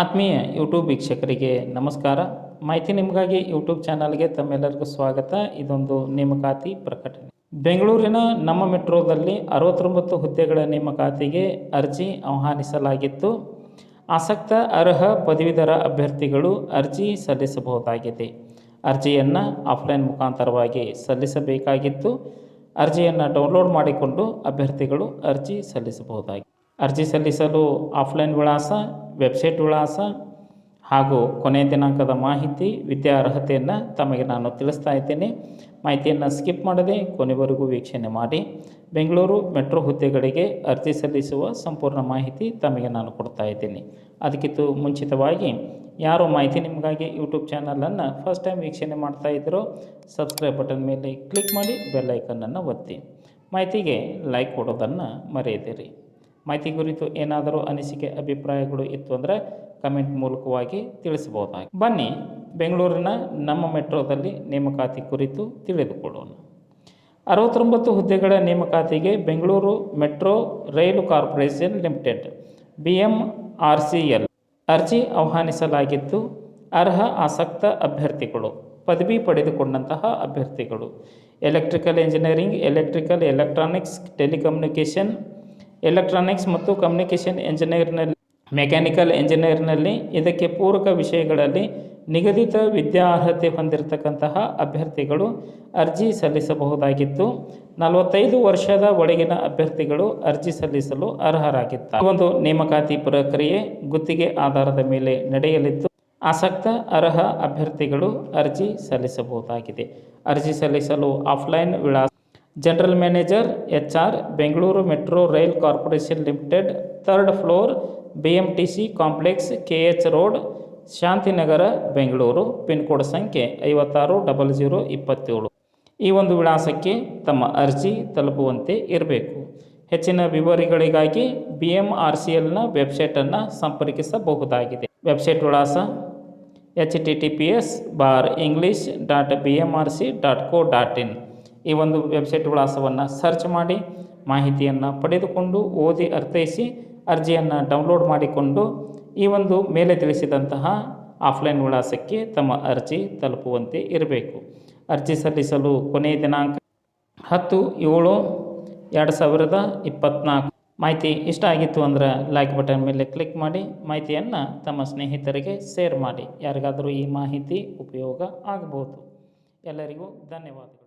ಆತ್ಮೀಯ ಯೂಟ್ಯೂಬ್ ವೀಕ್ಷಕರಿಗೆ ನಮಸ್ಕಾರ. ಮಾಹಿತಿ ನಿಮಗಾಗಿ ಯೂಟ್ಯೂಬ್ ಚಾನಲ್ಗೆ ತಮ್ಮೆಲ್ಲರಿಗೂ ಸ್ವಾಗತ. ಇದೊಂದು ನೇಮಕಾತಿ ಪ್ರಕಟಣೆ. ಬೆಂಗಳೂರಿನ ನಮ್ಮ ಮೆಟ್ರೋದಲ್ಲಿ 69 ಹುದ್ದೆಗಳ ನೇಮಕಾತಿಗೆ ಅರ್ಜಿ ಆಹ್ವಾನಿಸಲಾಗಿತ್ತು. ಆಸಕ್ತ ಅರ್ಹ ಪದವೀಧರ ಅಭ್ಯರ್ಥಿಗಳು ಅರ್ಜಿ ಸಲ್ಲಿಸಬಹುದಾಗಿದೆ. ಅರ್ಜಿಯನ್ನು ಆಫ್ಲೈನ್ ಮುಖಾಂತರವಾಗಿ ಸಲ್ಲಿಸಬೇಕಾಗಿತ್ತು. ಅರ್ಜಿಯನ್ನು ಡೌನ್ಲೋಡ್ ಮಾಡಿಕೊಂಡು ಅಭ್ಯರ್ಥಿಗಳು ಅರ್ಜಿ ಸಲ್ಲಿಸಬಹುದಾಗಿದೆ. ಅರ್ಜಿ ಸಲ್ಲಿಸಲು ಆಫ್ಲೈನ್ ವಿಳಾಸ, ವೆಬ್ಸೈಟ್ ವಿಳಾಸ ಹಾಗೂ ಕೊನೆಯ ದಿನಾಂಕದ ಮಾಹಿತಿ, ವಿದ್ಯಾರ್ಹತೆಯನ್ನು ತಮಗೆ ನಾನು ತಿಳಿಸ್ತಾ ಇದ್ದೇನೆ. ಮಾಹಿತಿಯನ್ನು ಸ್ಕಿಪ್ ಮಾಡದೆ ಕೊನೆವರೆಗೂ ವೀಕ್ಷಣೆ ಮಾಡಿ. ಬೆಂಗಳೂರು ಮೆಟ್ರೋ ಹುದ್ದೆಗಳಿಗೆ ಅರ್ಜಿ ಸಲ್ಲಿಸುವ ಸಂಪೂರ್ಣ ಮಾಹಿತಿ ತಮಗೆ ನಾನು ಕೊಡ್ತಾ ಇದ್ದೀನಿ. ಅದಕ್ಕಿಂತ ಮುಂಚಿತವಾಗಿ ಯಾರು ಮಾಹಿತಿ ನಿಮಗಾಗಿ ಯೂಟ್ಯೂಬ್ ಚಾನಲನ್ನು ಫಸ್ಟ್ ಟೈಮ್ ವೀಕ್ಷಣೆ ಮಾಡ್ತಾ ಇದ್ದರೋ ಸಬ್ಸ್ಕ್ರೈಬ್ ಬಟನ್ ಮೇಲೆ ಕ್ಲಿಕ್ ಮಾಡಿ ಬೆಲ್ ಐಕನ್ನನ್ನು ಒತ್ತಿ. ಮಾಹಿತಿಗೆ ಲೈಕ್ ಕೊಡೋದನ್ನು ಮರೆಯದಿರಿ. ಮಾಹಿತಿ ಕುರಿತು ಏನಾದರೂ ಅನಿಸಿಕೆ ಅಭಿಪ್ರಾಯಗಳು ಇತ್ತು ಅಂದರೆ ಕಮೆಂಟ್ ಮೂಲಕವಾಗಿ ತಿಳಿಸಬಹುದಾಗಿ. ಬನ್ನಿ ಬೆಂಗಳೂರಿನ ನಮ್ಮ ಮೆಟ್ರೋದಲ್ಲಿ ನೇಮಕಾತಿ ಕುರಿತು ತಿಳಿದುಕೊಳ್ಳೋಣ. 69 ಹುದ್ದೆಗಳ ನೇಮಕಾತಿಗೆ ಬೆಂಗಳೂರು ಮೆಟ್ರೋ ರೈಲು ಕಾರ್ಪೊರೇಷನ್ ಲಿಮಿಟೆಡ್ BMRCL ಅರ್ಜಿ ಆಹ್ವಾನಿಸಲಾಗಿದ್ದು, ಅರ್ಹ ಆಸಕ್ತ ಅಭ್ಯರ್ಥಿಗಳು ಪದವಿ ಪಡೆದುಕೊಂಡಂತಹ ಅಭ್ಯರ್ಥಿಗಳು electrical engineering, electronics, telecommunication, electronics ಮತ್ತು ಕಮ್ಯುನಿಕೇಷನ್ ಇಂಜಿನಿಯರ್ನಲ್ಲಿ, ಮೆಕ್ಯಾನಿಕಲ್ ಇಂಜಿನಿಯರ್ನಲ್ಲಿ ಇದಕ್ಕೆ ಪೂರಕ ವಿಷಯಗಳಲ್ಲಿ ನಿಗದಿತ ವಿದ್ಯಾರ್ಹತೆ ಹೊಂದಿರತಕ್ಕಂತಹ ಅಭ್ಯರ್ಥಿಗಳು ಅರ್ಜಿ ಸಲ್ಲಿಸಬಹುದಾಗಿದ್ದು, 45 ವರ್ಷದ ಒಳಗಿನ ಅಭ್ಯರ್ಥಿಗಳು ಅರ್ಜಿ ಸಲ್ಲಿಸಲು ಅರ್ಹರಾಗಿದ್ದಾರೆ. ಈ ಒಂದು ನೇಮಕಾತಿ ಪ್ರಕ್ರಿಯೆ ಗುತ್ತಿಗೆ ಆಧಾರದ ಮೇಲೆ ನಡೆಯಲಿದ್ದು, ಆಸಕ್ತ ಅರ್ಹ ಅಭ್ಯರ್ಥಿಗಳು ಅರ್ಜಿ ಸಲ್ಲಿಸಬಹುದಾಗಿದೆ. ಅರ್ಜಿ ಸಲ್ಲಿಸಲು ಆಫ್ಲೈನ್ ವಿಳಾಸ: general manager HR, Bengaluru metro rail corporation limited, 3rd floor, BMTC complex, KH road, Shantinagar, Bengaluru. Pin code ಸಂಖ್ಯೆ 560027. ಈ ಒಂದು ವಿಳಾಸಕ್ಕೆ ತಮ್ಮ ಅರ್ಜಿ ತಲುಪುವಂತೆ ಇರಬೇಕು. ಹೆಚ್ಚಿನ ವಿವರಗಳಿಗಾಗಿ BMRCLನ ವೆಬ್ಸೈಟನ್ನು ಸಂಪರ್ಕಿಸಬಹುದಾಗಿದೆ. ವೆಬ್ಸೈಟ್ ವಿಳಾಸ https://english.bmrc.co.in. ಈ ಒಂದು ವೆಬ್ಸೈಟ್ ವಿಳಾಸವನ್ನು ಸರ್ಚ್ ಮಾಡಿ ಮಾಹಿತಿಯನ್ನು ಪಡೆದುಕೊಂಡು ಓದಿ ಅರ್ಥೈಸಿ ಅರ್ಜಿಯನ್ನು ಡೌನ್ಲೋಡ್ ಮಾಡಿಕೊಂಡು ಈ ಒಂದು ಮೇಲೆ ತಿಳಿಸಿದಂತಹ ಆಫ್ಲೈನ್ ವಿಳಾಸಕ್ಕೆ ತಮ್ಮ ಅರ್ಜಿ ತಲುಪುವಂತೆ ಇರಬೇಕು. ಅರ್ಜಿ ಸಲ್ಲಿಸಲು ಕೊನೆಯ ದಿನಾಂಕ 10/7/2024. ಮಾಹಿತಿ ಇಷ್ಟ ಆಗಿತ್ತು ಅಂದರೆ ಲೈಕ್ ಬಟನ್ ಮೇಲೆ ಕ್ಲಿಕ್ ಮಾಡಿ. ಮಾಹಿತಿಯನ್ನು ತಮ್ಮ ಸ್ನೇಹಿತರಿಗೆ ಶೇರ್ ಮಾಡಿ. ಯಾರಿಗಾದರೂ ಈ ಮಾಹಿತಿ ಉಪಯೋಗ ಆಗಬಹುದು. ಎಲ್ಲರಿಗೂ ಧನ್ಯವಾದಗಳು.